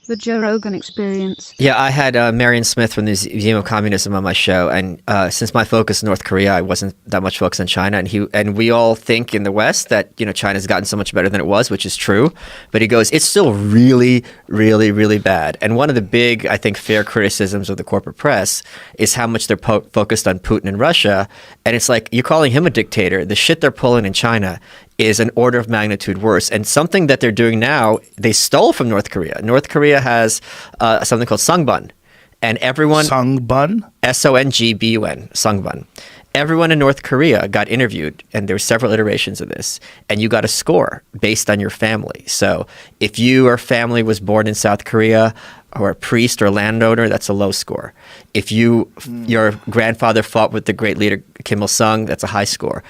The Joe Rogan Experience. Yeah, I had Marion Smith from the Museum of Communism on my show, and since my focus is North Korea, I wasn't that much focused on China. And we all think in the West that China's gotten so much better than it was, which is true. But he goes, it's still really, really, really bad. And one of the big, I think, fair criticisms of the corporate press is how much they're focused on Putin and Russia. And it's like, you're calling him a dictator. The shit they're pulling in China is an order of magnitude worse. And something that they're doing now, they stole from North Korea. North Korea has something called Sungbun. And everyone... Sungbun? Songbun. Sungbun. Everyone in North Korea got interviewed, and there were several iterations of this, and you got a score based on your family. So if your family was born in South Korea, or a priest or a landowner, that's a low score. If your grandfather fought with the great leader Kim Il-sung, that's a high score.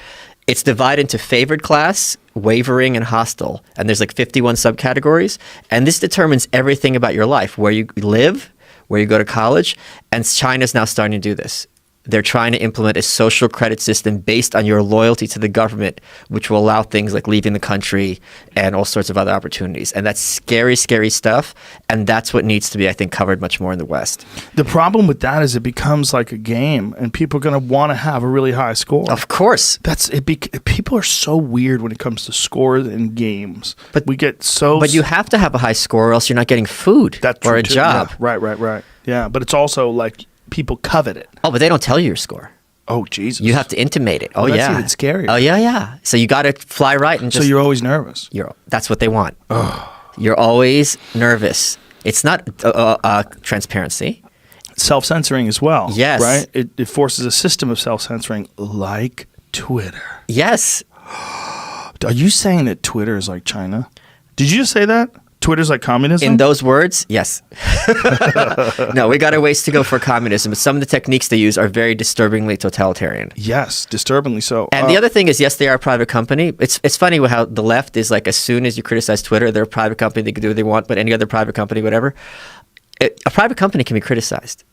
It's divided into favored class, wavering, and hostile. And there's like 51 subcategories. And this determines everything about your life, where you live, where you go to college. And China's now starting to do this. They're trying to implement a social credit system based on your loyalty to the government, which will allow things like leaving the country and all sorts of other opportunities. And that's scary, scary stuff. And that's what needs to be, I think, covered much more in the West. The problem with that is it becomes like a game, and people are going to want to have a really high score. Of course. People are so weird when it comes to scores in games. But we get so... But you have to have a high score or else you're not getting food or a job. Yeah, right. Yeah, but it's also like... people covet it. Oh, but they don't tell you your score. Oh, Jesus. You have to intimate it. That's even scarier. Oh, yeah. So you got to fly right and just... So you're always nervous. That's what they want. You're always nervous. It's not transparency. Self-censoring as well. Yes. Right? It forces a system of self-censoring like Twitter. Yes. Are you saying that Twitter is like China? Did you just say that? Twitter's like communism? In those words, yes. No, we got a ways to go for communism, but some of the techniques they use are very disturbingly totalitarian. Yes, disturbingly so. And the other thing is, yes, they are a private company. It's funny how the left is like, as soon as you criticize Twitter, they're a private company, they can do what they want, but any other private company, whatever. A private company can be criticized.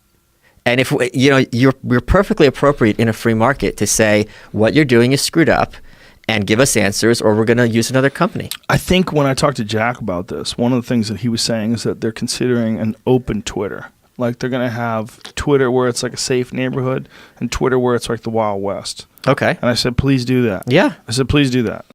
And if you're perfectly appropriate in a free market to say what you're doing is screwed up, and give us answers, or we're going to use another company. I think when I talked to Jack about this, one of the things that he was saying is that they're considering an open Twitter. Like they're going to have Twitter where it's like a safe neighborhood and Twitter where it's like the Wild West. Okay. And I said, please do that. Yeah. I said, please do that.